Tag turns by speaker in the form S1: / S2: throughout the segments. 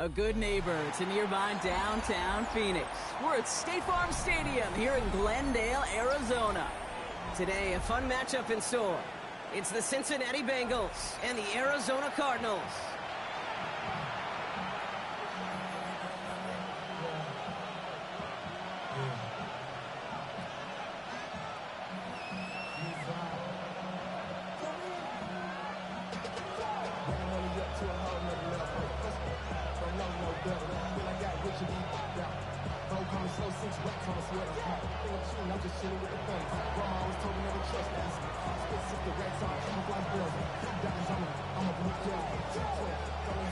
S1: A good neighbor to nearby downtown Phoenix. We're at State Farm Stadium here in Glendale, Arizona. Today, a fun matchup in store. It's the Cincinnati Bengals and the Arizona Cardinals.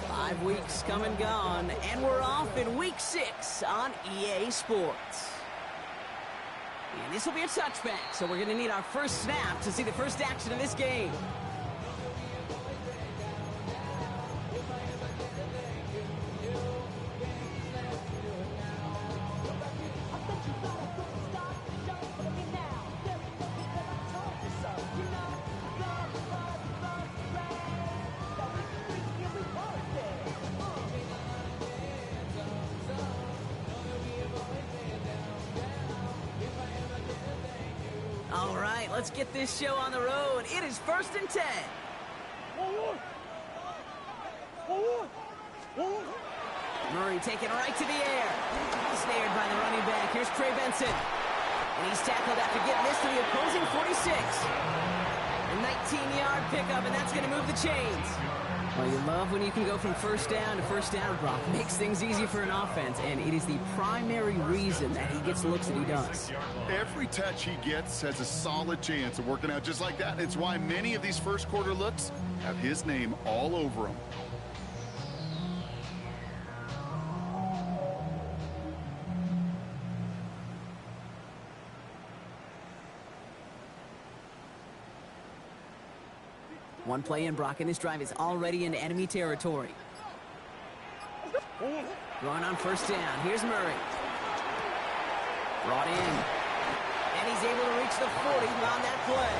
S1: Five weeks come and gone, and we're off in week 6 on EA Sports. And this will be a touchback, so we're going to need our first snap to see the first action of this game. All right, let's get this show on the road. It is 1st and 10. Murray taking right to the air. Snared by the running back. Here's Trey Benson. And he's tackled after getting this to the opposing 46. A 19-yard pickup, and that's going to move the chains. Well, you love when you can go from first down to first down, Brock. Makes things easy for an offense, and it is the primary reason that he gets the looks that he does.
S2: Every touch he gets has a solid chance of working out just like that. It's why many of these first quarter looks have his name all over them.
S1: One play in, Brock, and this drive is already into enemy territory. Going on first down. Here's Murray. Brought in. And he's able to reach the 40 on that play.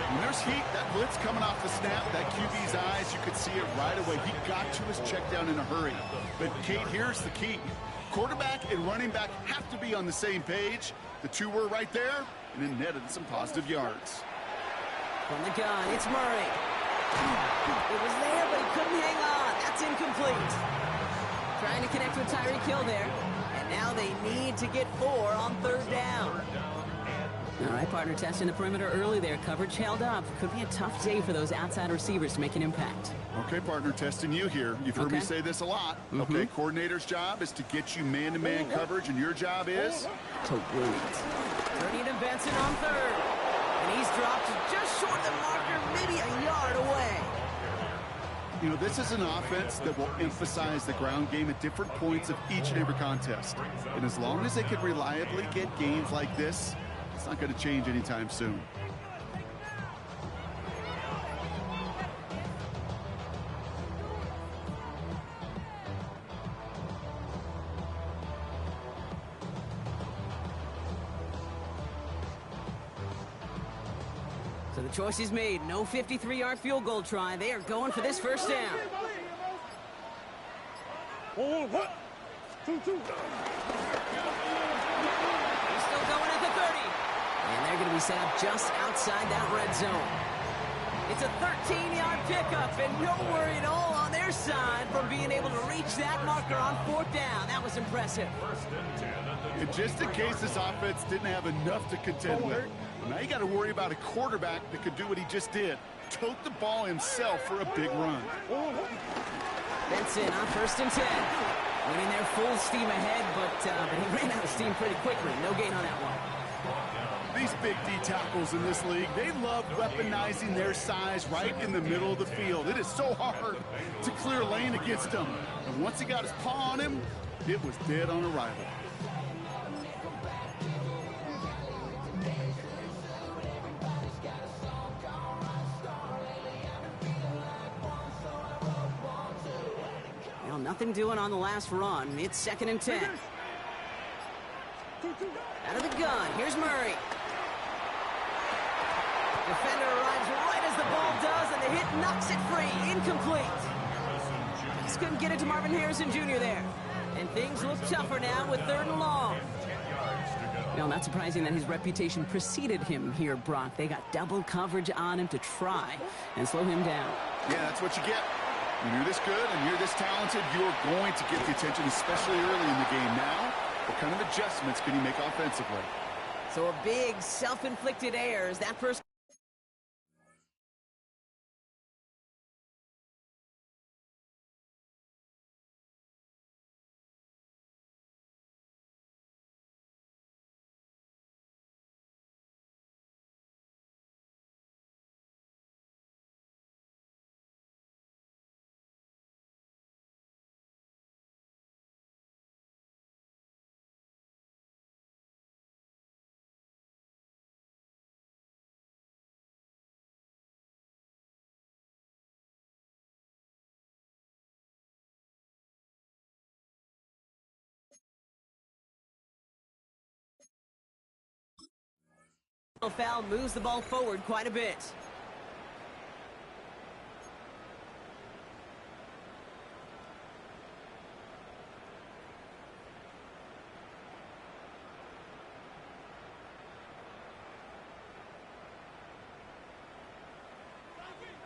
S2: When there's heat, that blitz coming off the snap, that QB's eyes, you could see it right away. He got to his check down in a hurry. But, Kate, here's the key. Quarterback and running back have to be on the same page. The two were right there, and it netted some positive yards.
S1: From the gun, it's Murray. It was there, but he couldn't hang on. That's incomplete. Trying to connect with Tyreek Hill there. And now they need to get 4 on 3rd down. All right, partner, testing the perimeter early there. Coverage held up. Could be a tough day for those outside receivers to make an impact.
S2: Okay, partner, testing you here. You've heard me say this a lot. Okay, coordinator's job is to get you man-to-man coverage, and your job is
S1: to wait. Turning to Benson on 3rd. And he's dropped just short of the marker, maybe a yard away.
S2: You know, this is an offense that will emphasize the ground game at different points of each and every contest. And as long as they can reliably get games like this, it's not going to change anytime soon.
S1: So the choice is made. No 53-yard field goal try. They are going for this first down. He's still going at the 30. And they're going to be set up just outside that red zone. It's a 13-yard pickup, and no worry at all on their side from being able to reach that marker on 4th down. That was impressive.
S2: And just in case this offense didn't have enough to contend with, now you got to worry about a quarterback that could do what he just did. Tote the ball himself for a big run.
S1: Benson on 1st and 10. Winning there full steam ahead, but he ran out of steam pretty quickly. No gain on that one.
S2: These big D tackles in this league, they love weaponizing their size right in the middle of the field. It is so hard to clear lane against them. And once he got his paw on him, it was dead on arrival.
S1: Well, nothing doing on the last run. It's 2nd and 10. Out of the gun, here's Murray. Defender arrives right as the ball does, and the hit knocks it free. Incomplete. just couldn't get it to Marvin Harrison Jr. there. And things look tougher now with 3rd and long. Well, not surprising that his reputation preceded him here, Brock. They got double coverage on him to try and slow him down.
S2: Yeah, that's what you get. When you're this good and you're this talented, you're going to get the attention, especially early in the game. Now, what kind of adjustments can he make offensively?
S1: So a big self-inflicted error as that first... foul moves the ball forward quite a bit.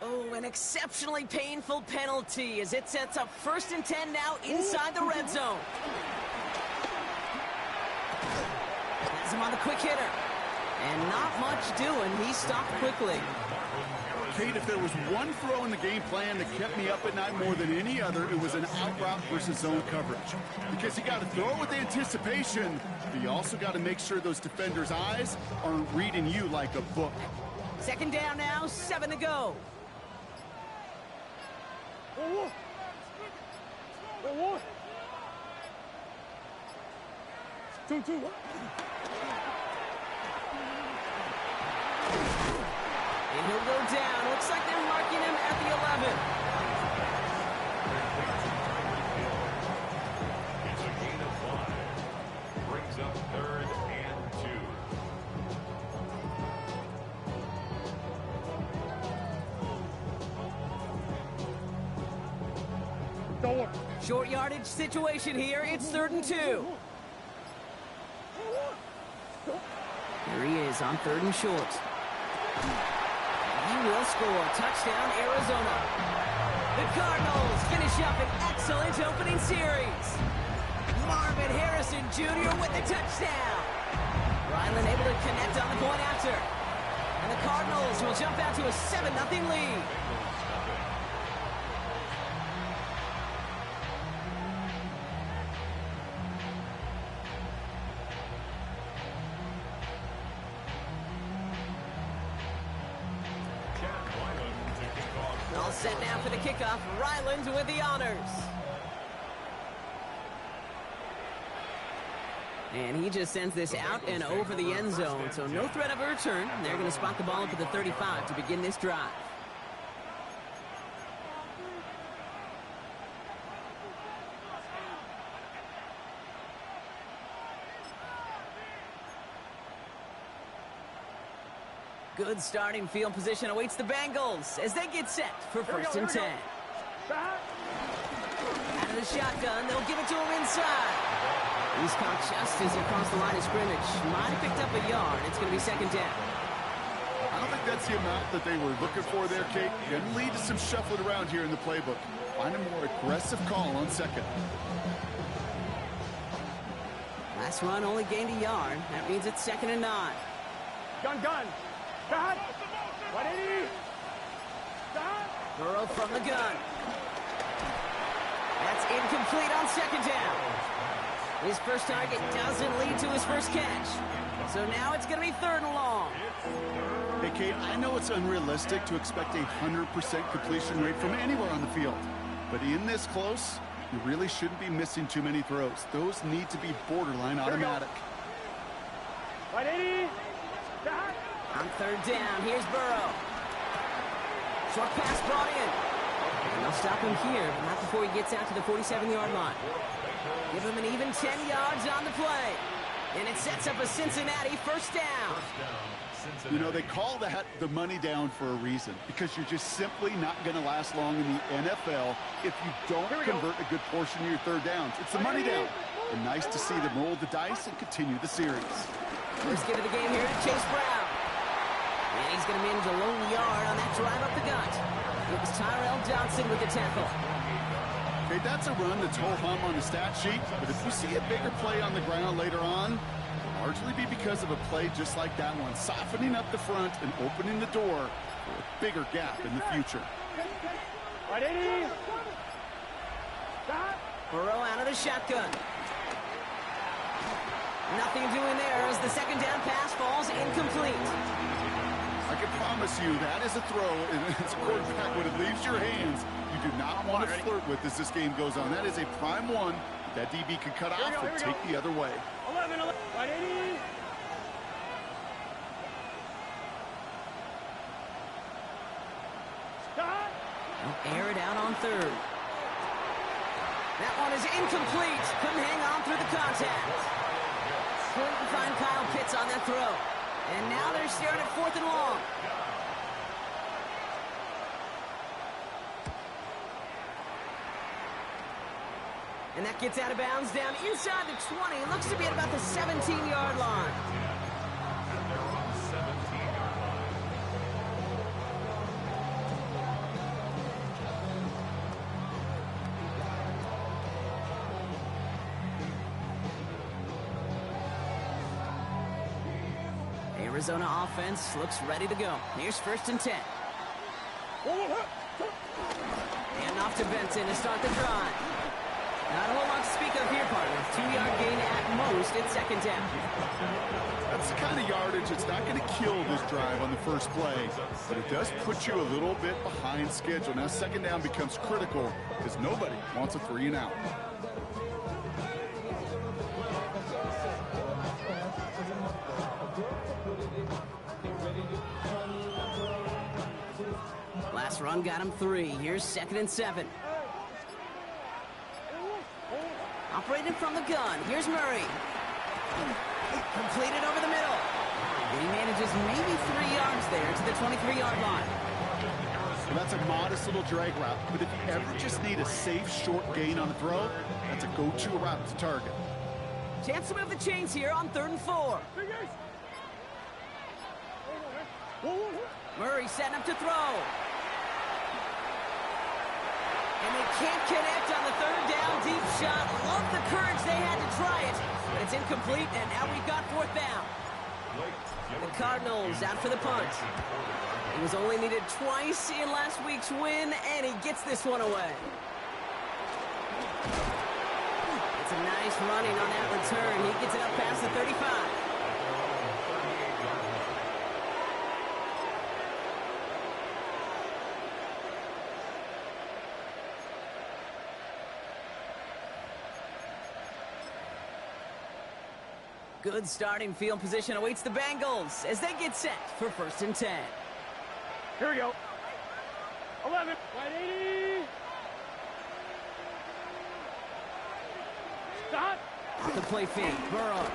S1: Oh, an exceptionally painful penalty as it sets up 1st and 10 now inside the red zone. Has him on the quick hitter. And not much doing. He stopped quickly.
S2: Kate, if there was one throw in the game plan that kept me up at night more than any other, it was an out route versus zone coverage. Because you got to throw it with anticipation, but you also got to make sure those defenders' eyes aren't reading you like a book.
S1: 2nd down now, 7 to go. And he'll go down. Looks like they're marking him at the 11.
S3: It's a gain of 5. Brings up 3rd and
S1: 2. Short yardage situation here. It's 3rd and 2. Here he is on 3rd and short. He will score. Touchdown, Arizona. The Cardinals finish up an excellent opening series. Marvin Harrison Jr. with the touchdown. Ryland able to connect on the point after. And the Cardinals will jump out to a 7-0 lead. All set now for the kickoff. Ryland with the honors. And he just sends this out and over the end zone, so no threat of a return. They're going to spot the ball up at the 35 to begin this drive. Good starting field position awaits the Bengals as they get set for 1st and 10. Out of the shotgun, they'll give it to him inside. He's caught just as he crossed the line of scrimmage. Might have picked up a yard. It's going to be 2nd down.
S2: I don't think that's the amount that they were looking for there, Kate. Going to lead to some shuffling around here in the playbook. Find a more aggressive call on 2nd.
S1: Last run only gained a yard. That means it's 2nd and 9.
S4: Gun. God. 180.
S1: Burrow from the gun. That's incomplete on 2nd down. His first target doesn't lead to his first catch. So now it's going to be 3rd and long.
S2: Hey, Kate, I know it's unrealistic to expect a 100% completion rate from anywhere on the field. But in this close, you really shouldn't be missing too many throws. Those need to be borderline automatic.
S4: 180.
S1: On 3rd down, here's Burrow. Short pass brought in. And they'll stop him here, but not before he gets out to the 47-yard line. Give him an even 10 yards on the play. And it sets up a Cincinnati 1st down.
S2: You know, they call that the money down for a reason, because you're just simply not going to last long in the NFL if you don't convert a good portion of your third downs. It's the money down. And nice to see them roll the dice and continue the series.
S1: First give of the game here to Chase Brown. And he's going to manage a lone yard on that drive up the gut. It was Tyrell Johnson with the tackle.
S2: Okay, that's a run that's ho-hum on the stat sheet, but if you see a bigger play on the ground later on, it'll largely be because of a play just like that one, softening up the front and opening the door for a bigger gap in the future.
S4: Right, 80.
S1: Burrow out of the shotgun. Nothing doing there as the second down pass falls incomplete.
S2: I can promise you that is a throw, and it's a quarterback when it leaves your hands. You do not want to flirt with as this game goes on. That is a prime one that DB can cut off and take the other way.
S4: 11, right, 80. Stop.
S1: They'll air it out on third. That one is incomplete. Couldn't hang on through the contact. Couldn't find Kyle Pitts on that throw. And now they're staring at 4th and long. And that gets out of bounds down inside the 20. Looks to be at about the 17-yard line.
S3: And they're on the 17-yard line.
S1: Arizona offense looks ready to go. Here's 1st and 10. And off to Benson to start the drive. Not a whole lot to speak of here, partner. 2-yard gain at most at second down.
S2: That's the kind of yardage that's not going to kill this drive on the first play, but it does put you a little bit behind schedule. Now second down becomes critical because nobody wants a 3 and out.
S1: Last run got him 3. Here's 2nd and 7. Operated from the gun. Here's Murray. Completed over the middle. And he manages maybe 3 yards there to the 23-yard line.
S2: Well, that's a modest little drag route, but if you ever just need a safe, short gain on a throw, that's a go-to route to target.
S1: Chance to move the chains here on 3rd and 4. Murray setting up to throw. And they can't connect on the 3rd down deep shot. Love the courage they had to try it. But it's incomplete, and now we've got 4th down. The Cardinals out for the punt. He was only needed twice in last week's win, and he gets this one away. It's a nice running on that return. He gets it up past the 35. Good starting field position awaits the Bengals as they get set for 1st and 10.
S4: Here we go. 11, right, 80. Stop.
S1: The play fake. Burrow.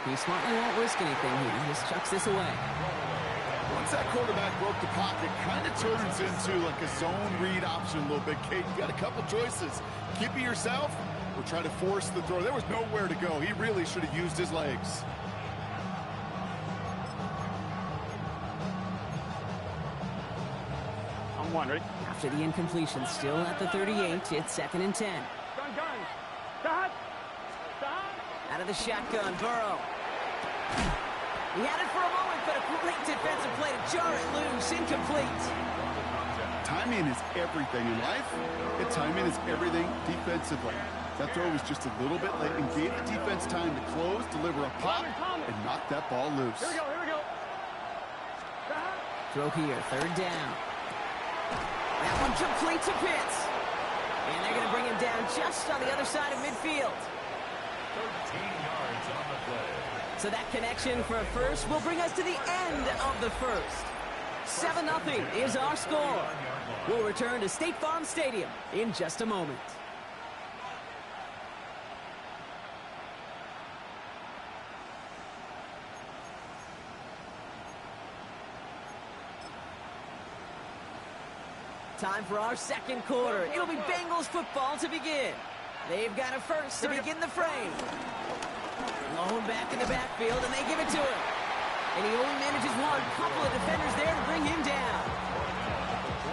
S1: He smartly won't risk anything here. He just chucks this away.
S2: Once that quarterback broke the pocket, kind of turns into like a zone read option a little bit. Kate, you got a couple choices. Keep it yourself or try to force the throw. There was nowhere to go. He really should have used his legs.
S4: I'm wondering.
S1: After the incompletion, still at the 38, it's 2nd and 10.
S4: Gun. Stop.
S1: Out of the shotgun, Burrow. He had it for a moment, but a great defensive play to jar it loose. Incomplete.
S2: Timing is everything in life, and timing is everything defensively. That throw was just a little bit late and gave the defense time to close, deliver a pop, and knock that ball loose.
S4: Here we go.
S1: Throw here, 3rd down. That one complete to Pitts. And they're going to bring him down just on the other side of midfield.
S3: 13 yards on the play.
S1: So that connection for a first will bring us to the end of the first. 7-0 is our score. We'll return to State Farm Stadium in just a moment. Time for our second quarter. It'll be Bengals football to begin. They've got a first to begin the frame. Lone back in the backfield, and they give it to him. And he only manages one. Couple of defenders there to bring him down.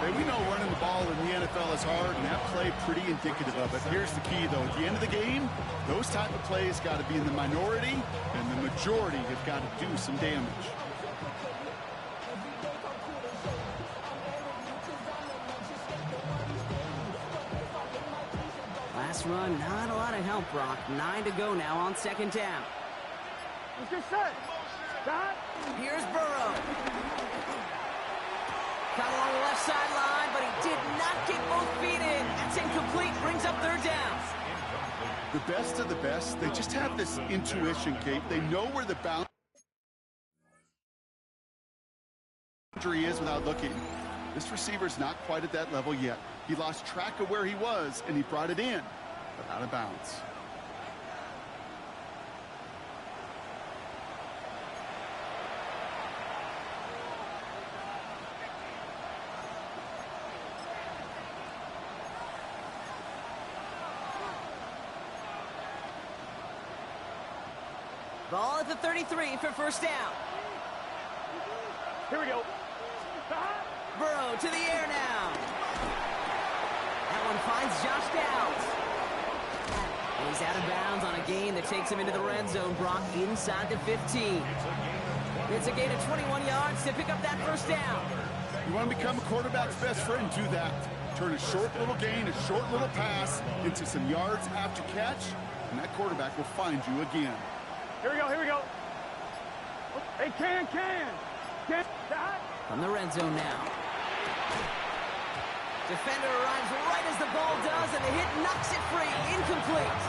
S2: Hey, we know running the ball in the NFL is hard, and that play pretty indicative of it. Here's the key, though. At the end of the game, those type of plays got to be in the minority, and the majority have got to do some damage.
S1: Last run, not a lot of help, Brock. 9 to go now on second down.
S4: Let's get set. Stop.
S1: Here's Burrow. Got along the left sideline, but he did not get both feet in. That's incomplete. Brings up third down.
S2: The best of the best, they just have this intuition, Kate. They know where the boundary is without looking. This receiver's not quite at that level yet. He lost track of where he was, and he brought it in, but out of bounds.
S1: Ball at the 33 for first down.
S4: Here we go. Stop.
S1: Burrow to the air now. That one finds Josh Downs. And he's out of bounds on a gain that takes him into the red zone, Brock, inside the 15. It's a gain of 21 yards to pick up that first down.
S2: You want to become a quarterback's best friend, do that. Turn a short little gain, a short little pass into some yards after catch, and that quarterback will find you again.
S4: Here we go. Here we go. Hey, can. Stop.
S1: From the red zone now. Defender arrives right as the ball does, and the hit knocks it free. Incomplete.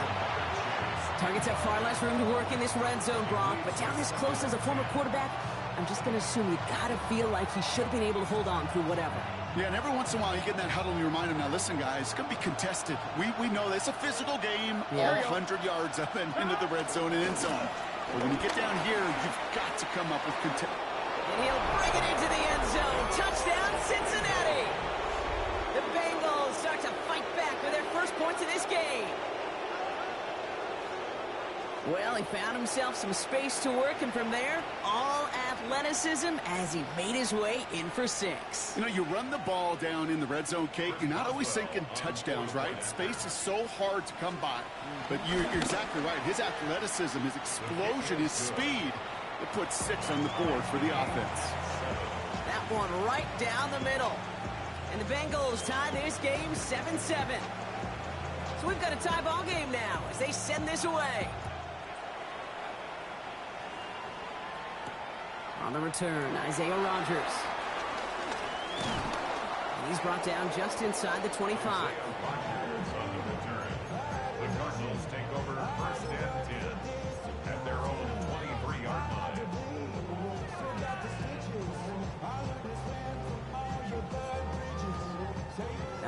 S1: Targets have far less room to work in this red zone, Brock, but down this close as a former quarterback, I'm just going to assume you got to feel like he should have been able to hold on through whatever.
S2: Yeah, and every once in a while you get in that huddle and you remind him, now listen, guys, it's going to be contested. We know that it's a physical game,
S1: Yeah.
S2: 100 yards up and into the red zone and end zone. But when you get down here, you've got to come up with contest.
S1: And he'll bring it into the end zone. Touchdown, Cincinnati! The Bengals start to fight back with their first points of this game. Well, he found himself some space to work, and from there, all athleticism as he made his way in for 6.
S2: You know, you run the ball down in the red zone, Kate, you're not always thinking touchdowns, right? Space is so hard to come by. But you're exactly right. His athleticism, his explosion, his speed, it puts 6 on the board for the offense.
S1: That one right down the middle. And the Bengals tie this game 7-7. So we've got a tie ball game now as they send this away. On the return, Isaiah Rodgers. And he's brought down just inside the 25.
S3: The Cardinals take over first and 10 at their own 23-yard line.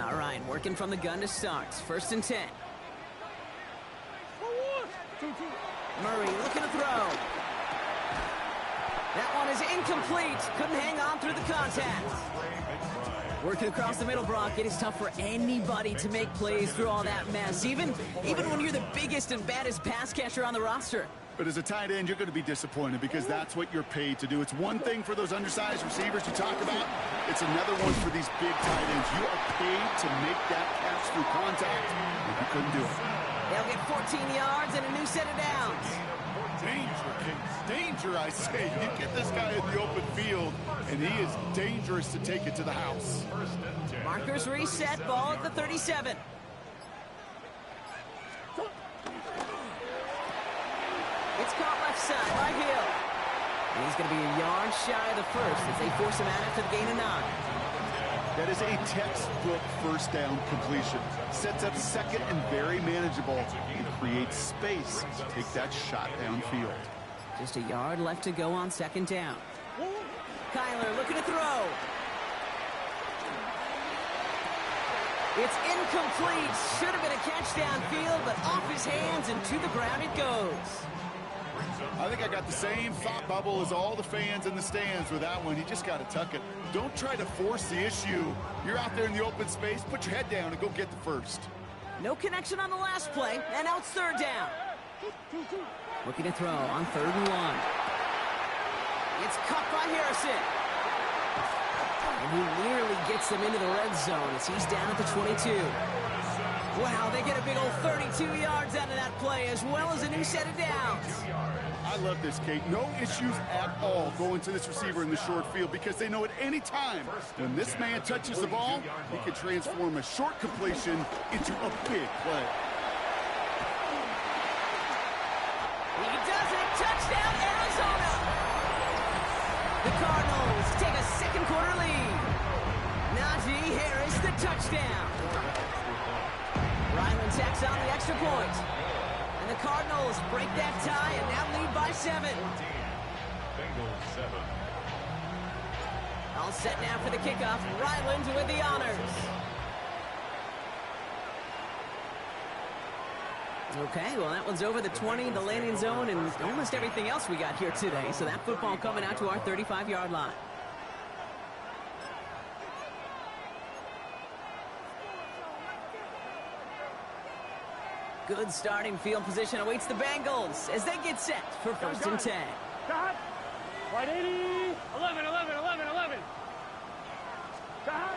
S1: All right, working from the gun to start. First and 10. Murray looking to throw. That one is incomplete. Couldn't hang on through the contact. Working across the middle, Brock, it is tough for anybody to make plays through all that mess, even when you're the biggest and baddest pass catcher on the roster.
S2: But as a tight end, you're going to be disappointed because that's what you're paid to do. It's one thing for those undersized receivers you talk about. It's another one for these big tight ends. You are paid to make that catch through contact, and you couldn't do it.
S1: They'll get 14 yards and a new set of downs.
S2: Danger, Kings. Danger, I say. You get this guy in the open field, and he is dangerous to take it to the house.
S1: Markers reset, ball at the 37. It's caught left side by Hill. And he's going to be a yard shy of the first as they force him out after the gain of 9.
S2: That is a textbook first down completion. Sets up second and very manageable and creates space to take that shot downfield.
S1: Just a yard left to go on second down. Kyler looking to throw. It's incomplete. Should have been a catch downfield, but off his hands and to the ground it goes.
S2: I think I got the same thought bubble as all the fans in the stands with that one. You just got to tuck it. Don't try to force the issue. You're out there in the open space. Put your head down and go get the first.
S1: No connection on the last play, and now it's third down. Looking to throw on 3rd and 1. It's caught by Harrison. And he nearly gets them into the red zone as he's down at the 22. Wow, they get a big old 32 yards out of that play, as well as a new set of downs.
S2: I love this, Kate. No issues at all going to this receiver in the short field because they know at any time when this man touches the ball, he can transform a short completion into a big play.
S1: He does it! Touchdown, Arizona! The Cardinals take a second quarter lead. Najee Harris, the touchdown. Ryland tacks on the extra point. And the Cardinals break that tie and now lead by 7.
S3: Bengals 7.
S1: All set now for the kickoff. Ryland with the honors. Okay, well, that one's over the 20, the landing zone, and almost everything else we got here today. So that football coming out to our 35-yard line. Good starting field position awaits the Bengals as they get set for 1st and 10.
S4: Stop. Right 80. 11. Stop.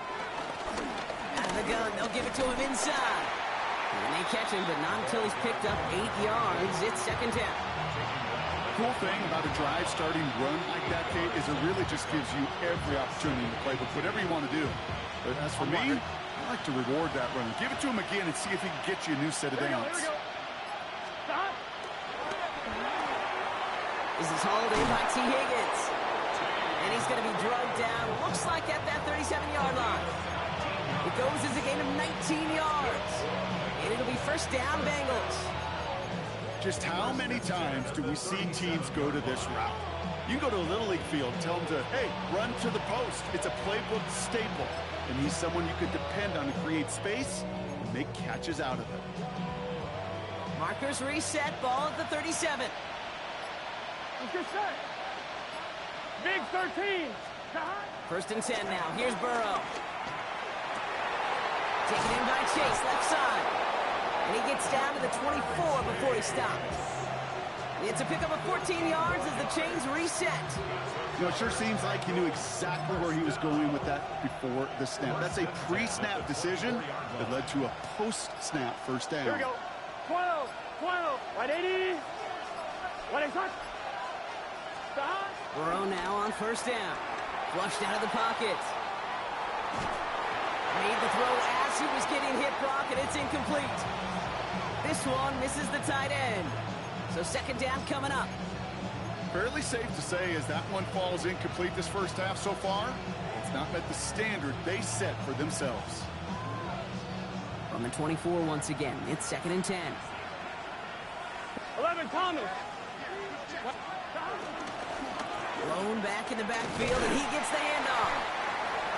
S1: Out of the gun, they'll give it to him inside. And they catch him, but not until he's picked up 8 yards. It's 2nd down.
S2: Cool thing about a drive starting run like that, Kate, is it really just gives you every opportunity to play with whatever you want to do. But as for me, I like to reward that run. Give it to him again and see if he can get you a new set of downs.
S4: Here we go. Stop.
S1: This is hauled in by T. Higgins. And he's going to be drugged down, looks like at that 37-yard line. It goes as a gain of 19 yards. And it'll be 1st down, Bengals.
S2: Just how many times do we see teams go to this route? You go to a Little League field, tell them to, hey, run to the post. It's a playbook staple. And he's someone you could depend on to create space and make catches out of it.
S1: Markers reset, ball at the 37.
S4: Let's get set. Big 13. Stop.
S1: 1st and 10 now. Here's Burrow. Taken in by Chase, left side. And he gets down to the 24 before he stops. It's a pickup of 14 yards as the chains reset.
S2: You know, it sure seems like he knew exactly where he was going with that before the snap. That's a pre-snap decision that led to a post-snap 1st down.
S4: Here we go. 12. Right 80. What is that? Stop.
S1: Burrow now on 1st down. Flushed out of the pocket. Made the throw as he was getting hit, Brock, and it's incomplete. This one misses the tight end. So 2nd down coming up.
S2: Fairly safe to say as that one falls incomplete this 1st half so far, it's not met the standard they set for themselves.
S1: From the 24 once again, it's 2nd and 10.
S4: 11, Thomas.
S1: Blown back in the backfield, and he gets the handoff.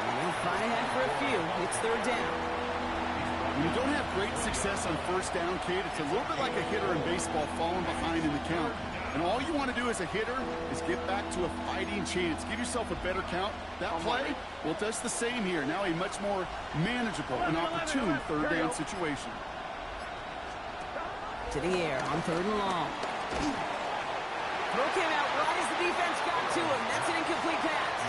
S1: And they'll fight ahead for a few. It's 3rd down.
S2: When you don't have great success on 1st down, Kate, it's a little bit like a hitter in baseball falling behind in the count. And all you want to do as a hitter is get back to a fighting chance. Give yourself a better count. That play, well, it does the same here. Now a much more manageable and opportune 3rd down situation.
S1: To the air on 3rd and long. Throw came out right as the defense got to him. That's an incomplete pass.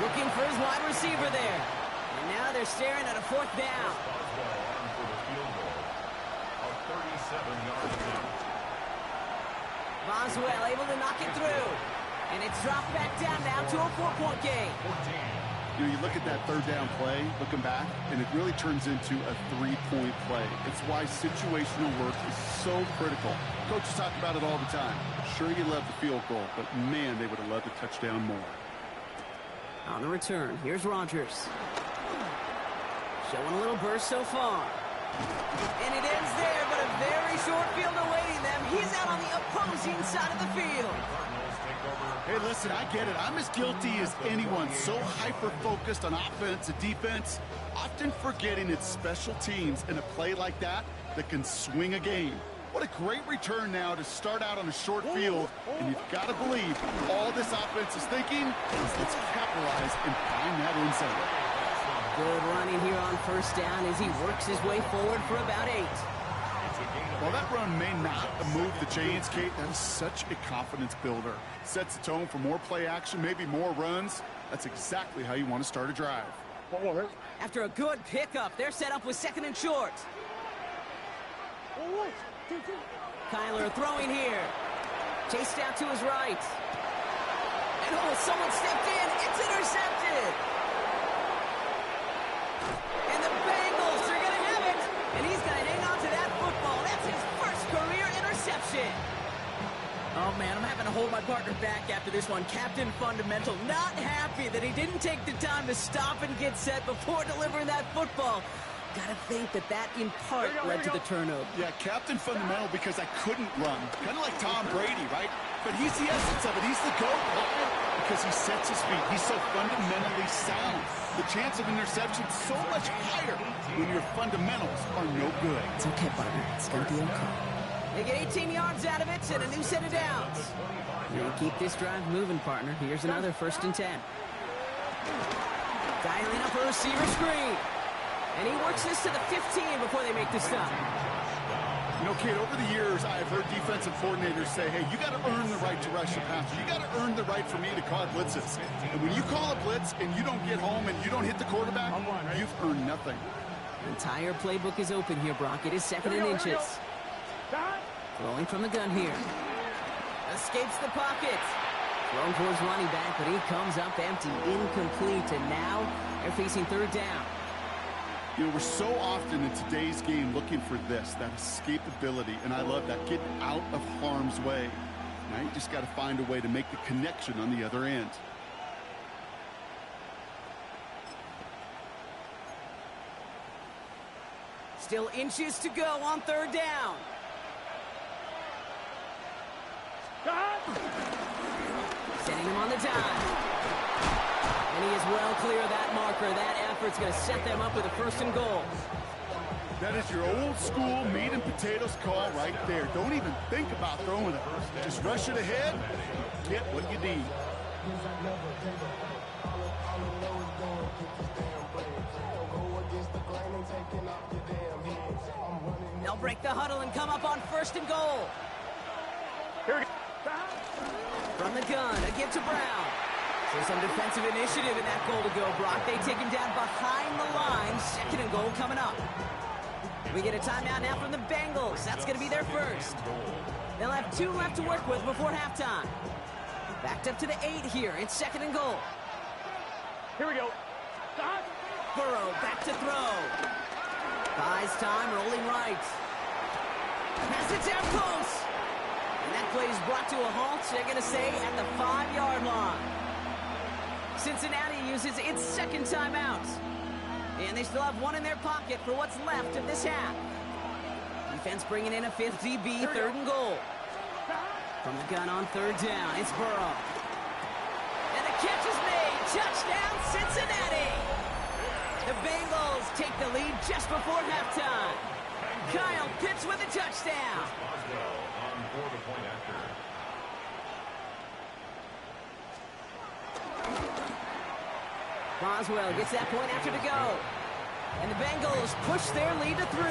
S1: Looking for his wide receiver there. And now they're staring at a 4th down. Boswell able to knock it through. And it's dropped back down now to a 4-point game.
S2: You know, you look at that 3rd down play, looking back, and it really turns into a 3-point play. It's why situational work is so critical. Coaches talk about it all the time. Sure, you love the field goal, but man, they would have loved a touchdown more.
S1: On the return, here's Rodgers. Showing a little burst so far. And it ends there, but a very short field awaiting them. He's out on the opposing side of the field.
S2: Hey, listen, I get it. I'm as guilty as anyone. So hyper-focused on offense and defense, often forgetting it's special teams in a play like that that can swing a game. What a great return now to start out on a short field. And you've got to believe all this offense is thinking is let's capitalize and find that end zone.
S1: Good running here on first down as he works his way forward for about 8.
S2: While that run may not move the chains, Kate, that is such a confidence builder. Sets the tone for more play action, maybe more runs. That's exactly how you want to start a drive.
S1: After a good pickup, they're set up with 2nd and short. Kyler throwing here. Chased out to his right. And oh, someone stepped in. It's intercepted. And the Bengals are going to have it. And he's going to hang on to that football. That's his first career interception. Oh, man, I'm having to hold my partner back after this one. Captain Fundamental not happy that he didn't take the time to stop and get set before delivering that football. Gotta think that in part led to the turnover.
S2: Yeah, Captain Fundamental because I couldn't run. Kind of like Tom Brady, right? But he's the essence of it. He's the GOAT. Because he sets his feet. He's so fundamentally sound. The chance of interception is so much higher when your fundamentals are no good.
S1: It's okay, partner. It's gonna be okay. They get 18 yards out of it and a new set of downs. They keep this drive moving, partner. Here's another 1st and 10. Dialing up a receiver screen. And he works this to the 15 before they make the stop.
S2: You know, Kate, over the years, I've heard defensive coordinators say, hey, you got to earn the right to rush the passer. You got to earn the right for me to call blitzes. And when you call a blitz and you don't get home and you don't hit the quarterback, you've earned nothing.
S1: The entire playbook is open here, Brock. It is 2nd and inches. Throwing from the gun here. Escapes the pocket. Thrown towards running back, but he comes up empty, incomplete. And now they're facing 3rd down.
S2: You know, we're so often in today's game looking for this, that escapability, and I love that, getting out of harm's way. Now you just got to find a way to make the connection on the other end.
S1: Still inches to go on 3rd down. Setting him on the dime. And he is well clear of that marker. That effort's going to set them up with a 1st and goal.
S2: That is your old school meat and potatoes call right there. Don't even think about throwing it. Just rush it ahead, get what you need.
S1: They'll break the huddle and come up on 1st and goal.
S4: Here we go.
S1: From the gun, a give to Brown. So some defensive initiative in that goal to go, Brock. They take him down behind the line. 2nd and goal coming up. We get a timeout now from the Bengals. That's going to be their first. They'll have 2 left to work with before halftime. Backed up to the 8 here. It's 2nd and goal.
S4: Here we go.
S1: Burrow back to throw. Buys time, rolling right. Pass it down close. And that play is brought to a halt, they're going to say, at the 5-yard line. Cincinnati uses its 2nd timeout. And they still have 1 in their pocket for what's left of this half. Defense bringing in a 5th DB, 3rd and goal. From the gun on 3rd down, it's Burrow. And the catch is made. Touchdown, Cincinnati. The Bengals take the lead just before halftime. Kyle Pitts with a touchdown. Boswell gets that point after to go. And the Bengals push their lead to 3.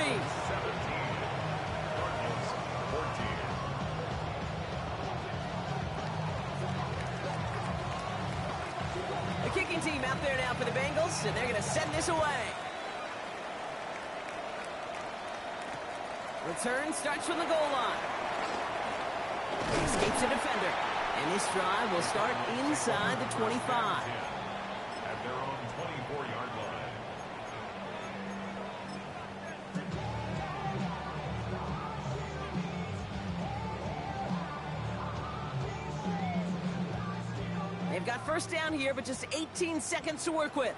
S1: The kicking team out there now for the Bengals, and they're going to send this away. Return starts from the goal line. Escapes a defender. And this drive will start inside the 25.
S3: At their own 24-yard line.
S1: They've got 1st down here, but just 18 seconds to work with.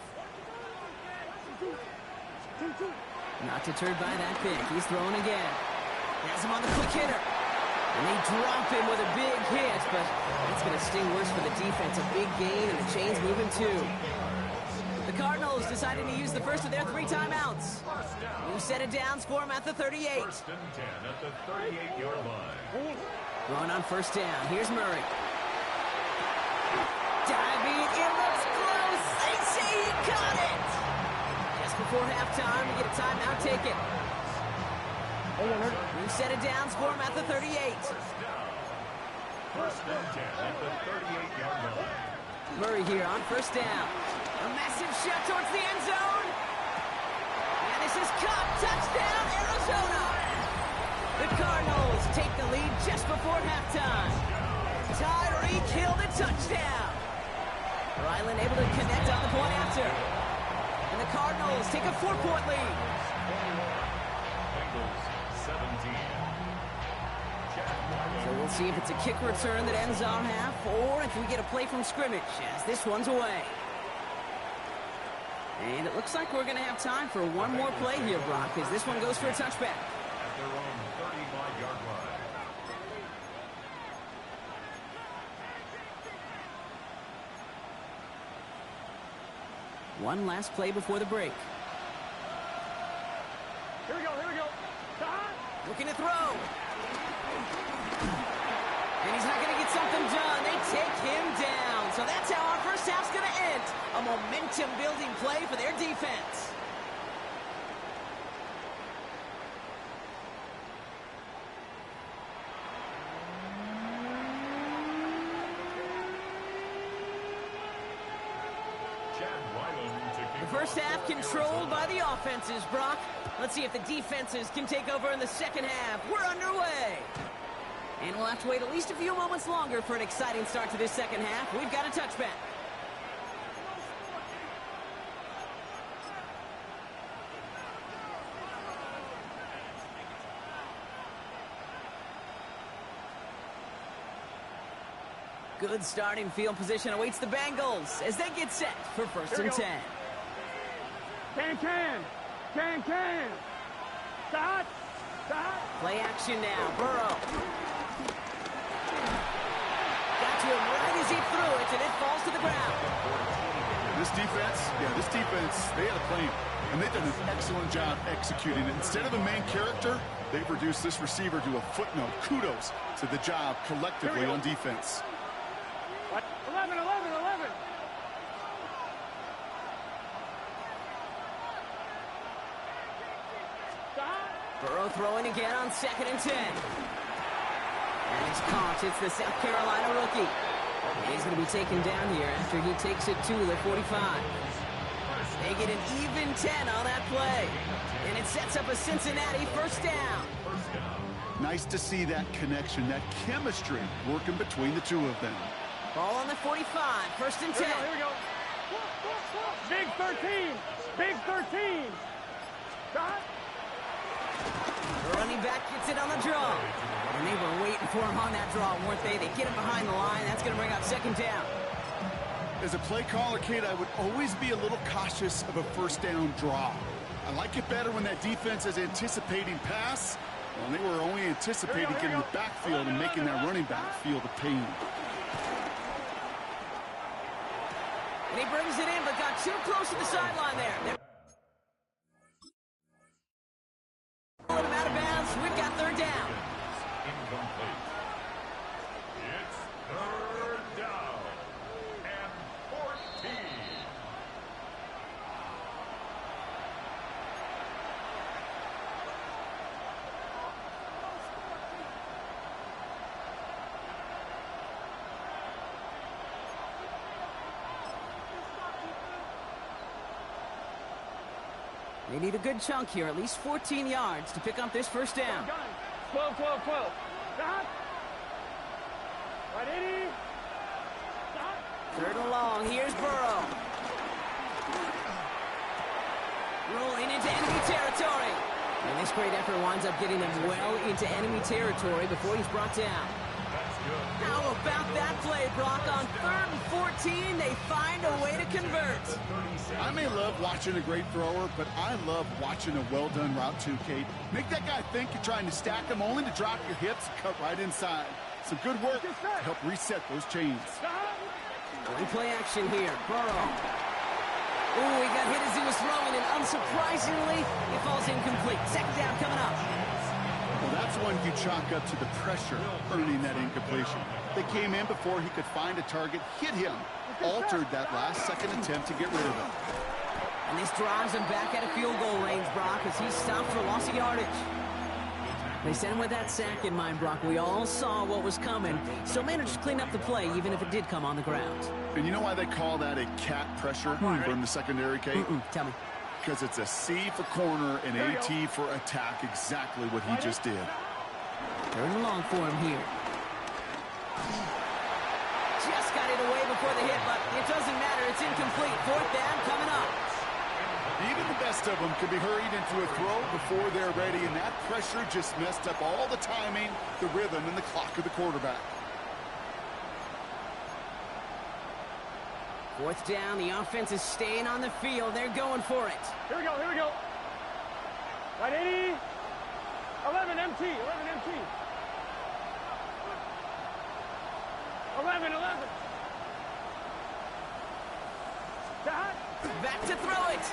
S1: Not deterred by that pick. He's throwing again. Has him on the quick hitter. And they drop him with a big hit, but that's going to sting worse for the defense. A big gain, and the chain's moving too. The Cardinals Cardinals deciding to use the first of their 3 timeouts. You set it down, score them at the 38.
S3: First and 10 at the 38-yard line.
S1: Going on first down. Here's Murray. Diving, it looks close. They say he caught it. Just before halftime, we get a timeout taken. You set it down, score them at the 38.
S3: First and 10 at the 38-yard line.
S1: Murray here on first down. A massive shot towards the end zone. And this is caught. Touchdown, Arizona. The Cardinals take the lead just before halftime. Tyreek Hill the touchdown. Ryland able to connect on the point after. And the Cardinals take a 4-point lead.
S3: Bengals 17.
S1: So we'll see if it's a kick return that ends on half, or if we get a play from scrimmage as this one's away. And it looks like we're going to have time for one more play here, Brock, as this one goes for a touchback.
S3: At their own 35-yard line.
S1: One last play before the break.
S4: Here we go, here we go. Time.
S1: Looking to throw. And he's not going to get something done. They take him down. So that's how our first half's going to end. A momentum-building play for their defense. The first half controlled by the offenses, Brock. Let's see if the defenses can take over in the second half. We're underway. And we'll have to wait at least a few moments longer for an exciting start to this second half. We've got a touchback. Good starting field position awaits the Bengals as they get set for first and 10.
S4: Can. Start.
S1: Play action now. Burrow. Got to him right as he threw it, and it falls to the ground.
S2: This defense, they had a plan, and they've done an excellent job executing it. Instead of a main character, they've reduced this receiver to a footnote. Kudos to the job collectively on defense.
S4: 11.
S1: Burrow throwing again on second and 10. And he's caught. It's the South Carolina rookie. And he's going to be taken down here after he takes it to the 45. They get an even 10 on that play. And it sets up a Cincinnati first down.
S2: Nice to see that connection, that chemistry working between the two of them.
S1: Ball on the 45, first and 10.
S4: Here we go. Big 13. Start.
S1: The running back gets it on the draw. And they were waiting for him on that draw, weren't they? They get him behind the line. That's going to bring up second down.
S2: As a play caller, Kate, I would always be a little cautious of a first down draw. I like it better when that defense is anticipating pass. Well, they were only anticipating getting the backfield and making that running back feel the pain.
S1: And he brings it in, but got too close to the sideline there. Pulling him out of bounds. We've got third down.
S3: Incomplete. It's third down and 14.
S1: They need a good chunk here, at least 14 yards to pick up this first down.
S4: 12. Start. Right, 80. Start.
S1: Third and long. Here's Burrow. Rolling into enemy territory. And this great effort winds up getting them well into enemy territory before he's brought down. How about that play, Brock? On 3rd and 14, they find a way to convert.
S2: I may love watching a great thrower, but I love watching a well-done route too, Kate. Make that guy think you're trying to stack him, only to drop your hips and cut right inside. Some good work to help reset those chains.
S1: Play action here. Burrow. Ooh, he got hit as he was throwing, and unsurprisingly, it falls incomplete. Second down coming up.
S2: Well, that's one you chalk up to the pressure earning that incompletion. They came in before he could find a target, hit him, altered that last-second attempt to get rid of it.
S1: And this drives him back out of field goal range, Brock, as he stopped for loss of yardage. They sent him with that sack in mind, Brock. We all saw what was coming. Still managed to clean up the play, even if it did come on the ground.
S2: And you know why they call that a cat pressure from the secondary, Kate?
S1: Tell me.
S2: Because it's a C for corner and a T for attack, exactly what he just did.
S1: Third and long for him here. Just got it away before the hit, but it doesn't matter. It's incomplete. Fourth down coming up.
S2: Even the best of them can be hurried into a throw before they're ready, and that pressure just messed up all the timing, the rhythm, and the clock of the quarterback.
S1: Fourth down, the offense is staying on the field. They're going for it.
S4: Here we go, here we go. Right 80. 11 MT, 11 MT. 11. Dot.
S1: Back to throw it.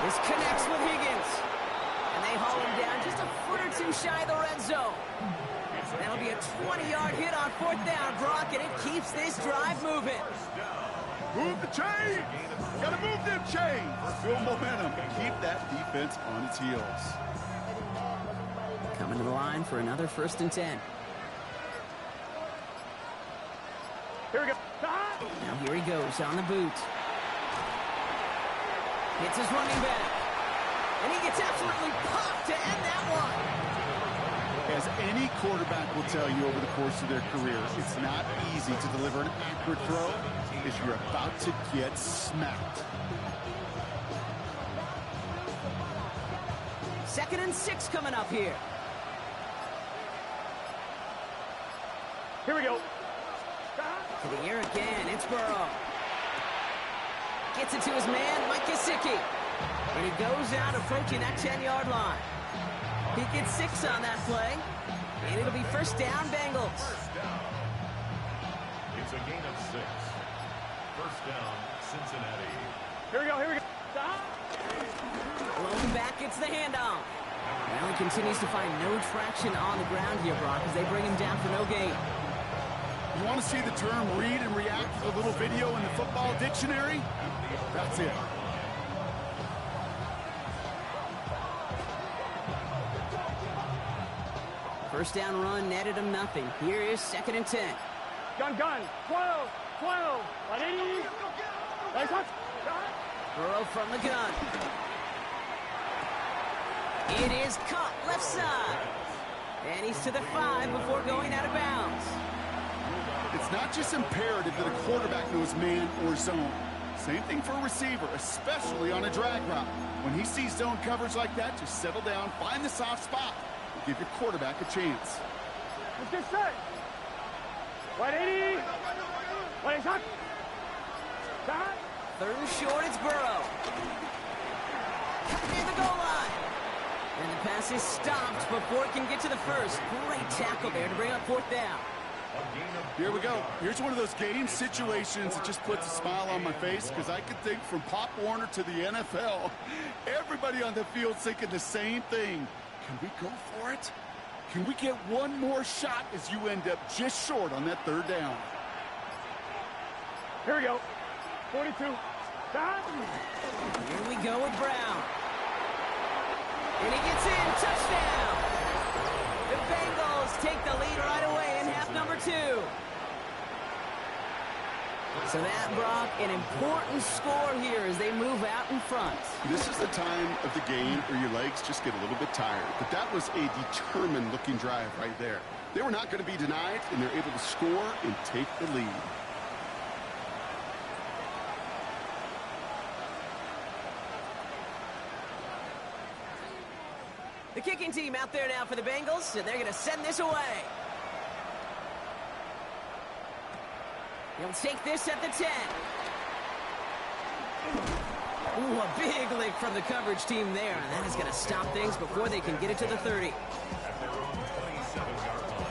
S1: This connects with Higgins. And they haul him down just a foot or two shy of the red zone. That'll be a 20-yard hit on fourth down, Brock, and it keeps this drive moving.
S2: Move the chain! Gotta move them chains! Build momentum. Keep that defense on its heels.
S1: Coming to the line for another 1st and 10.
S4: Here we go.
S1: Now here he goes on the boot. Hits his running back. And he gets absolutely popped to end that one.
S2: As any quarterback will tell you over the course of their career, it's not easy to deliver an accurate throw if you're about to get smacked.
S1: 2nd and 6 coming up here.
S4: Here we go.
S1: To the air again, it's Burrow. Gets it to his man, Mike Gesicki. And he goes out approaching that 10-yard line. He gets 6 on that play. And it'll be 1st down, Bengals.
S3: First down. It's a gain of 6. 1st down, Cincinnati.
S4: Here we go, here we go.
S1: Blown back, it's the handoff. Well, he continues to find no traction on the ground here, Brock, as they bring him down for no gain.
S2: You want to see the term read and react with a little video in the football dictionary? That's it.
S1: First down run netted him nothing. Here is 2nd and 10.
S4: Gun. 12. 180. Nice touch.
S1: Burrow from the gun. It is caught left side. And he's to the 5 before going out of bounds.
S2: It's not just imperative that a quarterback knows man or zone. Same thing for a receiver, especially on a drag route. When he sees zone coverage like that, just settle down, find the soft spot, and give your quarterback a chance.
S4: Let's get set. 180. 180 shot. Shot.
S1: 3rd and short, it's Burrow. Cutting in the goal line. And the pass is stopped before it can get to the 1st. Great tackle there to bring up 4th down.
S2: Here we go. Here's one of those game situations that just puts a smile on my face, because I can think from Pop Warner to the NFL, everybody on the field thinking the same thing. Can we go for it? Can we get one more shot as you end up just short on that 3rd down?
S4: Here we go. 42. Shot.
S1: Here we go with Brown. And he gets in. Touchdown. The Bengals take the lead right away in half number 2. So that, Brock, an important score here as they move out in front.
S2: This is the time of the game where your legs just get a little bit tired. But that was a determined-looking drive right there. They were not going to be denied, and they're able to score and take the lead.
S1: The kicking team out there now for the Bengals, and they're going to send this away. He'll take this at the 10. Ooh, a big lick from the coverage team there, and that is going to stop things before they can get it to the 30.
S3: At their own 27-yard line.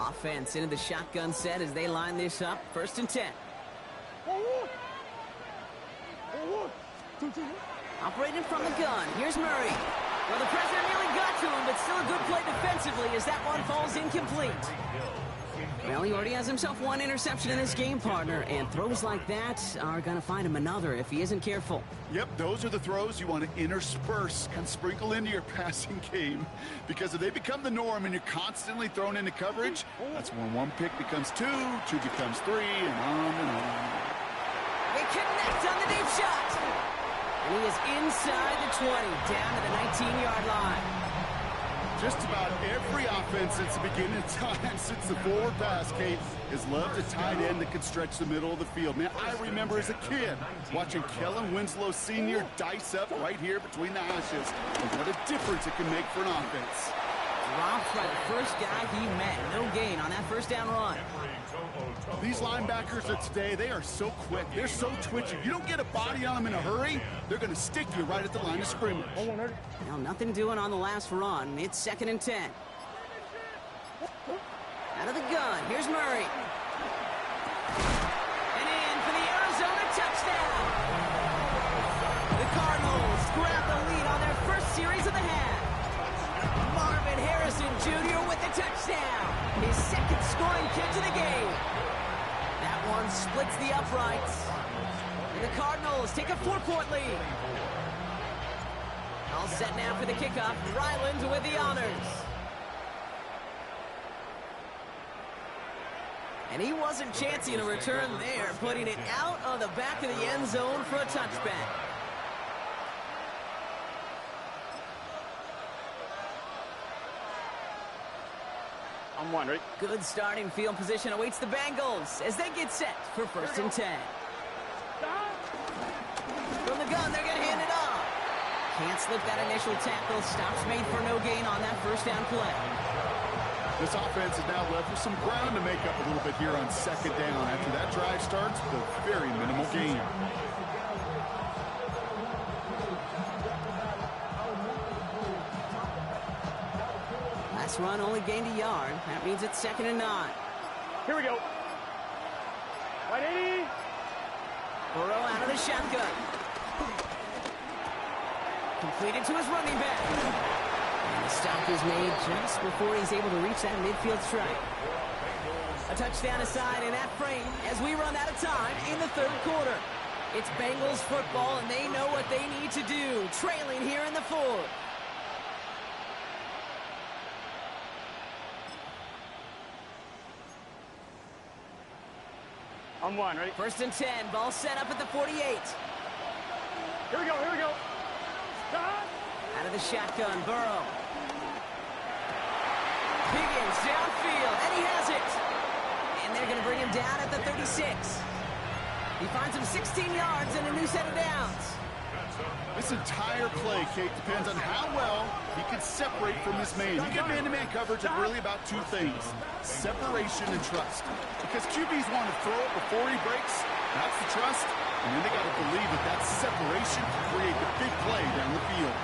S1: Offense into the shotgun set as they line this up. 1st and 10. Operating from the gun. Here's Murray. Well, the pressure nearly got to him, but still a good play defensively as that one falls incomplete. Well, he already has himself one interception in this game, partner, and throws like that are going to find him another if he isn't careful.
S2: Yep, those are the throws you want to intersperse and sprinkle into your passing game. Because if they become the norm and you're constantly thrown into coverage, that's when one pick becomes two becomes three, and on and on.
S1: They connect on the deep shot. And he is inside the 20, down to the 19-yard line.
S2: Just about every offense since the beginning of time, since the forward pass, Kate, has loved a tight end that can stretch the middle of the field. Man, I remember as a kid watching Kellen Winslow Sr. dice up right here between the hashes. And what a difference it can make for an offense.
S1: Dropped by the first guy he met. No gain on that first down run.
S2: These linebackers of today, they are so quick. They're so twitchy. You don't get a body on them in a hurry, they're going to stick you right at the line of scrimmage.
S1: Now, nothing doing on the last run. It's 2nd and 10. Out of the gun, here's Murray. And in for the Arizona touchdown. The Cardinals grab the lead on their first series of the half. Marvin Harrison Jr. with the touchdown. His 2nd scoring catch of the game. That one splits the uprights. And the Cardinals take a 4-point lead. All set now for the kickoff. Ryland with the honors. And he wasn't chancing a return there, putting it out of the back of the end zone for a touchback.
S4: I'm one, right?
S1: Good starting field position awaits the Bengals as they get set for 1st and 10. From the gun, they're going to hand it off. Can't slip that initial tackle. Stops made for no gain on that first down play.
S2: This offense is now left with some ground to make up a little bit here on 2nd down. After that drive starts with a very minimal gain.
S1: Last run only gained a yard. That means it's 2nd and 9.
S4: Here we go. 180.
S1: Burrow out of the shotgun. Completed to his running back. And the stop is made just before he's able to reach that midfield strike. A touchdown aside in that frame as we run out of time in the 3rd quarter. It's Bengals football, and they know what they need to do, trailing here in the 4th.
S4: On one, right?
S1: 1st and 10, ball set up at the 48.
S4: Here we go, here we go.
S1: Out of the shotgun, Burrow. Higgins downfield, and he has it. And they're going to bring him down at the 36. He finds him 16 yards and a new set of downs.
S2: This entire play, Kate, depends on how well he can separate from his man. You get man-to-man coverage of really about two things: separation and trust. Because QBs want to throw it before he breaks. That's the trust. And then they got to believe that that separation can create the big play down the field.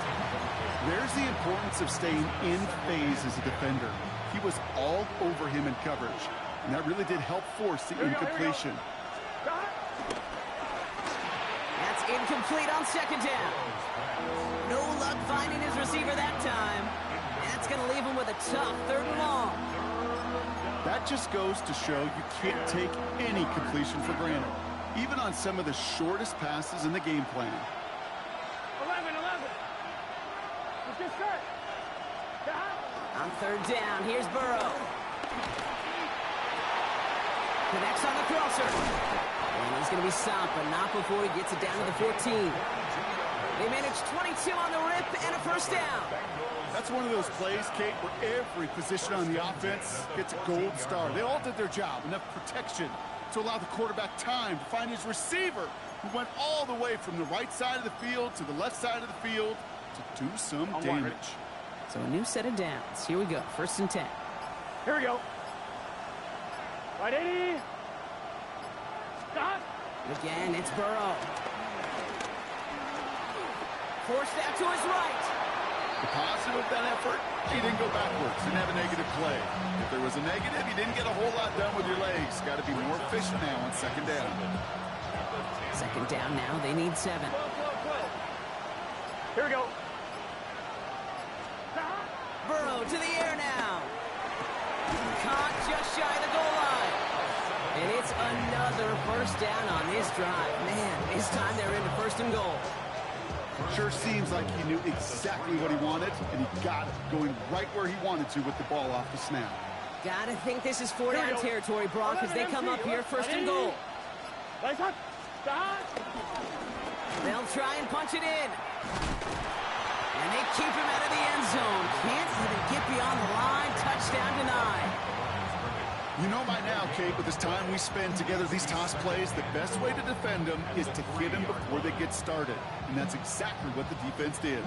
S2: There's the importance of staying in phase as a defender. He was all over him in coverage, and that really did help force the incompletion.
S1: That's incomplete on 2nd down. No luck finding his receiver that time. And that's going to leave him with a tough 3rd and long.
S2: That just goes to show you can't take any completion for granted, even on some of the shortest passes in the game plan.
S4: 11. Let's get set.
S1: On 3rd down, here's Burrow. Connects on the crosser. And he's going to be stopped, but not before he gets it down to the 14. They managed 22 on the rip and a 1st down.
S2: That's one of those plays, Kate, where every position on the offense gets a gold star. They all did their job. Enough protection to allow the quarterback time to find his receiver, who went all the way from the right side of the field to the left side of the field to do some damage.
S1: So a new set of downs. Here we go. 1st and 10.
S4: Here we go. 180. Stop.
S1: Again, it's Burrow. Forced out to his right.
S2: The positive of that effort, he didn't go backwards, didn't have a negative play. If there was a negative, you didn't get a whole lot done with your legs. Got to be more efficient now on second down.
S1: Second down now, they need 7.
S4: Here we go.
S1: Burrow to the air now. Caught just shy of the goal line. And it's another first down on this drive. Man, this time they're into 1st and goal.
S2: Sure seems like he knew exactly what he wanted, and he got it, going right where he wanted to with the ball off the snap.
S1: Gotta think this is 4-down territory, Brock, as they come up here 1st and goal. They'll try and punch it in. And they keep him out of the end zone. Can't even get beyond the line. Touchdown denied.
S2: You know by now, Kate, with this time we spend together, these toss plays, the best way to defend them is to hit them before they get started. And that's exactly what the defense did.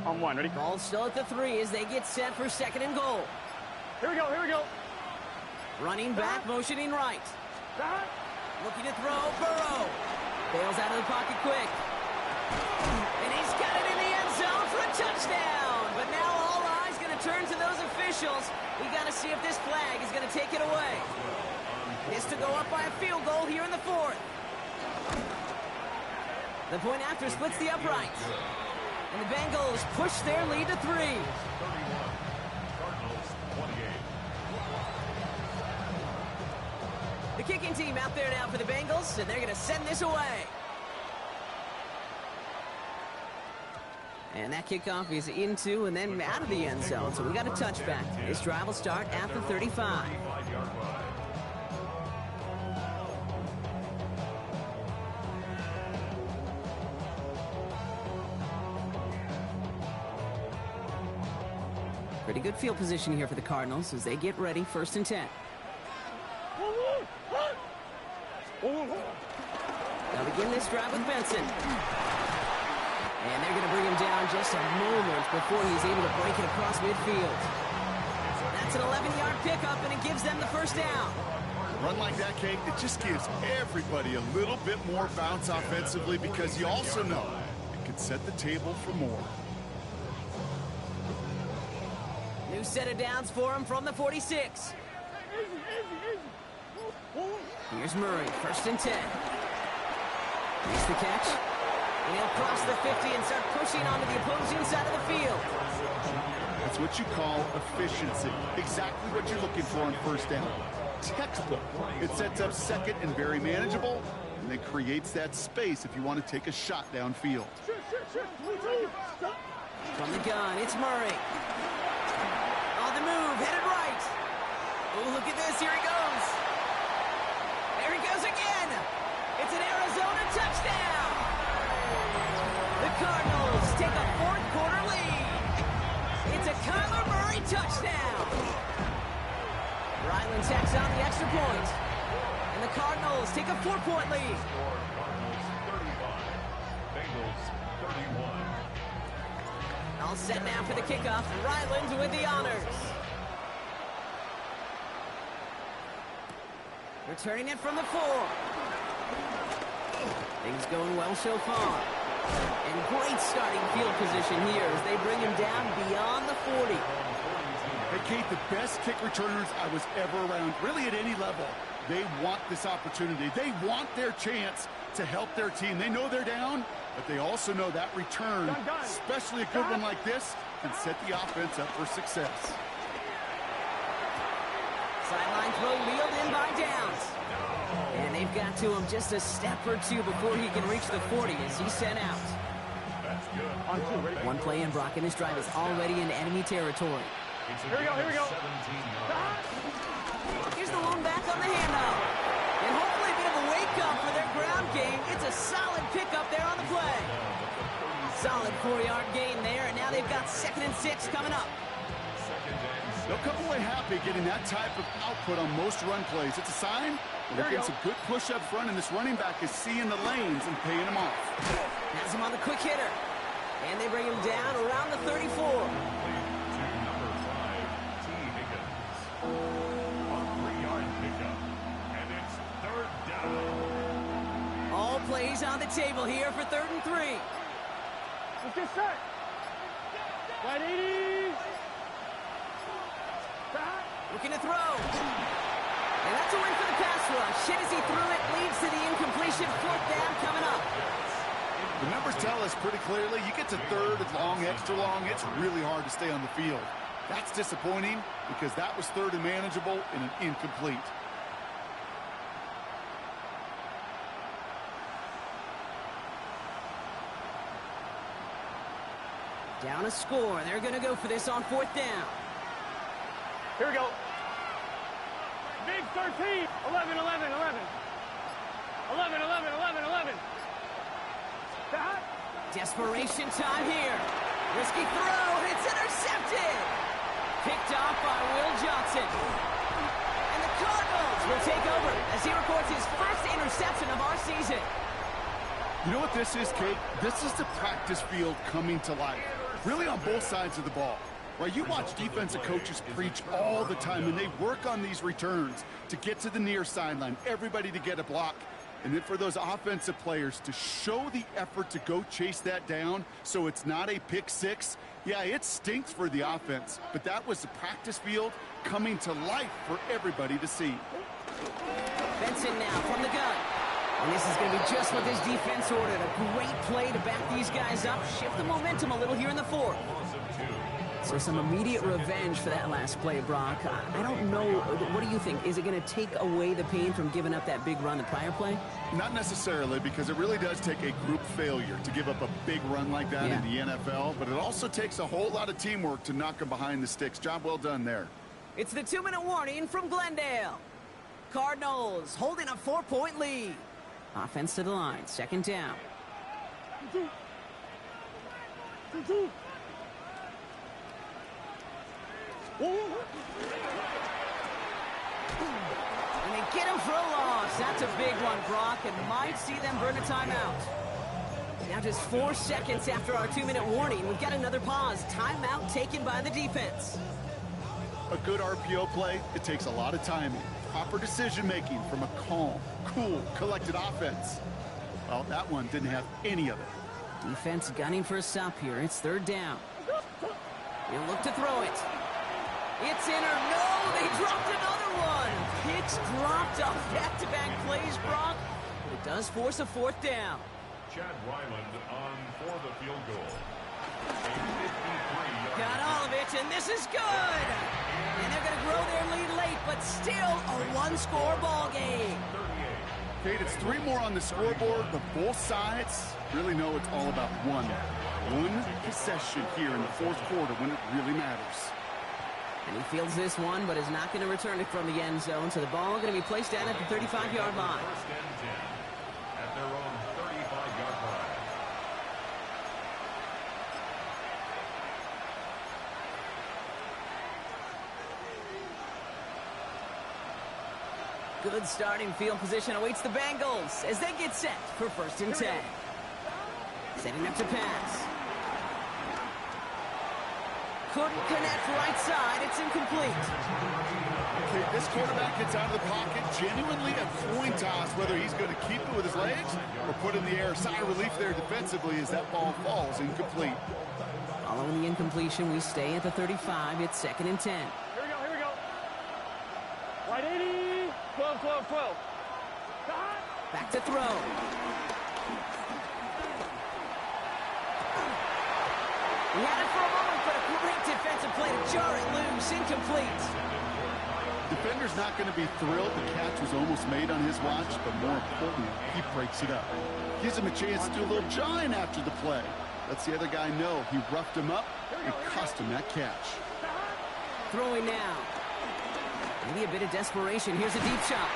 S4: On 1, ready?
S1: Ball still at the 3 as they get set for 2nd and goal.
S4: Here we go, here we go.
S1: Running back, motioning right. Looking to throw, Burrow. Bails out of the pocket quick. And he's got it in the end zone for a touchdown. But now all eyes going to turn to those officials. We got to see if this flag is going to take it away. This to go up by a field goal here in the 4th. The point after splits the uprights. And the Bengals push their lead to 3.
S3: 31. Cardinals 28.
S1: The kicking team out there now for the Bengals, and they're going to send this away. And that kickoff is into and then out of the end zone, so we got a touchback. This drive will start at the 35.
S3: 35-yard line.
S1: Pretty good field position here for the Cardinals as they get ready, 1st and 10. They'll begin this drive with Benson. And they're going to bring him down just a moment before he's able to break it across midfield. That's an 11-yard pickup, and it gives them the 1st down.
S2: A run like that, Kate, it just gives everybody a little bit more bounce offensively because you also know it can set the table for more.
S1: New set of downs for him from the 46. Here's Murray, 1st and 10. Makes the catch. And he'll cross the 50 and start pushing onto the opposing side of the field.
S2: That's what you call efficiency. Exactly what you're looking for on 1st down. Textbook. It sets up 2nd and very manageable, and then creates that space if you want to take a shot downfield.
S1: From the gun, it's Murray. On the move, headed right. Oh, look at this. Here he goes. There he goes again. It's an Arizona touchdown. The Cardinals take a 4th quarter lead. It's a Kyler Murray touchdown. Ryland tacks on the extra point. And the Cardinals take a 4-point lead.
S3: Cardinals 35. Bengals 31.
S1: All set now for the kickoff. Ryland with the honors. Returning it from the 4. Things going well so far. And great starting field position here as they bring him down beyond the 40.
S2: Hey, Kate, the best kick returners I was ever around, really at any level, they want this opportunity. They want their chance to help their team. They know they're down, but they also know that return, especially a good one like this, can set the offense up for success.
S1: Sideline throw wheeled in by Downs. And they've got to him just a step or 2 before he can reach the 40 as he's sent out.
S3: That's good.
S4: On 2, ready?
S1: One play in, Brock, and this drive is already into enemy territory.
S4: Here we go, here we go.
S3: 17
S1: Here's the lone back on the handoff. And hopefully a bit of a wake-up for their ground game. It's a solid pickup there on the play. Solid 4-yard gain there, and now they've got 2nd and 6 coming up.
S2: They'll come away happy getting that type of output on most run plays. It's a sign they're getting some good push up front, and this running back is seeing the lanes and paying them off.
S1: Has him on the quick hitter. And they bring him down around the 34.
S3: On 3-yard pickup. And it's 3rd
S1: plays on the table here for 3rd and 3.
S4: Let's get set. Right 80.
S1: Looking to throw. And that's a win for the pass rush. Hit as he threw it, leads to the incompletion. 4th down coming up.
S2: The numbers tell us pretty clearly, you get to 3rd, it's long, extra long, it's really hard to stay on the field. That's disappointing because that was 3rd and manageable and an incomplete.
S1: Down a score. They're going to go for this on 4th down.
S4: Here we go. Big 13. 11, 11, 11. 11, 11, 11, 11. Stop.
S1: Desperation time here. Risky throw. It's intercepted. Picked off by Will Johnson. And the Cardinals will take over as he records his first interception of our season.
S2: You know what this is, Kate? This is the practice field coming to life. Really on both sides of the ball. Right, you watch defensive coaches preach all the time, and they work on these returns to get to the near sideline, everybody to get a block. And then for those offensive players to show the effort to go chase that down so it's not a pick six, yeah, it stinks for the offense. But that was the practice field coming to life for everybody to see.
S1: Benson now from the gun. And this is going to be just what this defense ordered. A great play to back these guys up, shift the momentum a little here in the 4th. So some immediate revenge for that last play, Brock. I don't know. What do you think? Is it going to take away the pain from giving up that big run the prior play?
S2: Not necessarily, because it really does take a group failure to give up a big run like that in the NFL. But it also takes a whole lot of teamwork to knock them behind the sticks. Job well done there.
S1: It's the 2-minute warning from Glendale. Cardinals holding a 4-point lead. Offense to the line. 2nd down. And they get him for a loss. That's a big one, Brock, and might see them burn a timeout. Now just 4 seconds after our 2-minute warning, we've got another pause. Timeout taken by the defense.
S2: A good RPO play, it takes a lot of timing. Proper decision-making from a calm, cool, collected offense. Well, that one didn't have any of it.
S1: Defense gunning for a stop here. It's 3rd down. He'll look to throw it. It's in or no, they dropped another one. It's dropped off back-to-back plays, Brock. It does force a 4th down.
S3: Chad Ryland on for the field goal. A 53-yard.
S1: Got all of it, and this is good. And they're going to grow their lead late, but still a 1-score ball game.
S3: 38.
S2: Kate, it's 3 more on the scoreboard, but both sides really know it's all about one possession here in the 4th quarter when it really matters.
S1: And he fields this one, but is not going to return it from the end zone. So the ball going to be placed down at the 35-yard line.
S3: 1st and 10 at their own 35-yard line.
S1: Good starting field position awaits the Bengals as they get set for 1st and 10. Setting up to pass. Couldn't connect right side. It's incomplete.
S2: Okay, this quarterback gets out of the pocket, genuinely a coin toss, whether he's going to keep it with his legs or put it in the air. Sigh of relief there defensively as that ball falls incomplete.
S1: Following the incompletion, we stay at the 35. It's 2nd and 10.
S4: Here we go, here we go. Right 80. 12, 12, 12.
S1: Back to throw. He had it for a moment, but a great defensive play to jar it loose. Incomplete.
S2: Defender's not going to be thrilled the catch was almost made on his watch, but more importantly, he breaks it up. Gives him a chance to do a little jawing after the play. Lets the other guy know he roughed him up and cost him that catch.
S1: Throwing now. Maybe a bit of desperation. Here's a deep shot.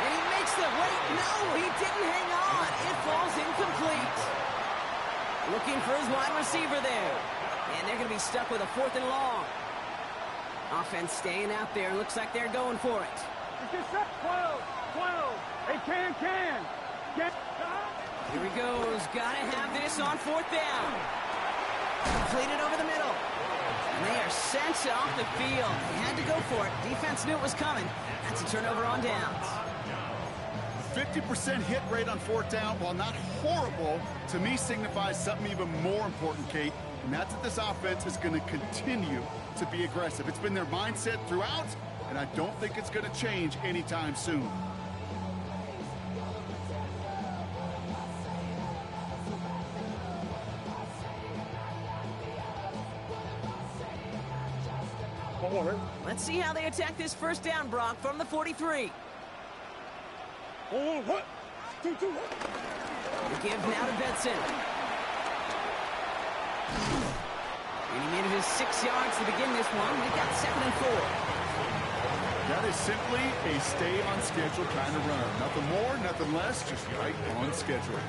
S1: And he makes the wait. No, he didn't hang on. It falls incomplete. Looking for his wide receiver there. And they're going to be stuck with a 4th and long. Offense staying out there. Looks like they're going for it.
S4: 12, 12. Hey, can. Get.
S1: Here he goes. Got to have this on 4th down. Completed over the middle. And they are sent off the field. They had to go for it. Defense knew it was coming. That's a turnover on downs.
S2: 50% hit rate on fourth down, while not horrible, to me signifies something even more important, Kate, and that's that this offense is going to continue to be aggressive. It's been their mindset throughout, and I don't think it's going to change anytime soon.
S1: Let's see how they attack this first down, Brock, from the 43.
S4: Oh, what? 2, 2, 1.
S1: The give now to Benson. And he made it his 6 yards to begin this one. We've got 2nd and 4.
S2: That is simply a stay on schedule kind of run. Nothing more, nothing less, just right on schedule.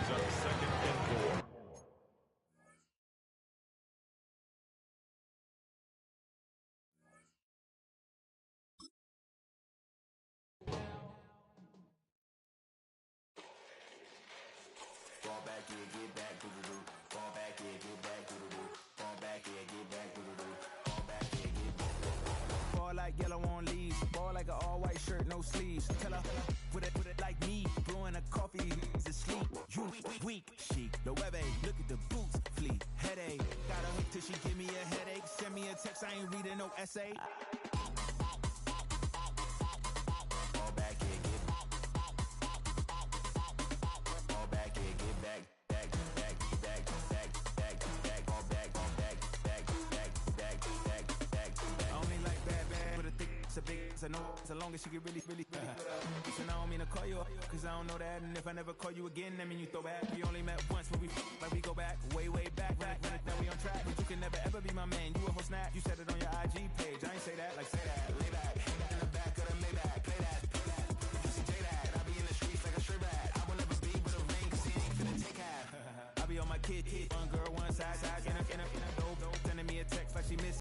S5: Like yellow on leaves, ball like an all-white shirt, no sleeves. Tell her, put it like me, blowing a coffee, he's asleep. You weak, chic, the web look at the boots, fleet, headache. Got a hook till she give me a headache. Send me a text, I ain't reading no essay. Fall back here, get fall back here, get back. I know so long as she get really listen, I don't mean to call you up, cause I don't know that. And if I never call you again, that mean you throw back. We only met once when we like we go back, way back. Now we on track, but you can never ever be my man. You a whole snap, you said it on your IG page. I ain't say that, like say that, lay back. In the back of the Maybach, play that. Just J that, I be in the streets like a straight rat. I will never be but a ring, cause he ain't finna take half. I be on my kid,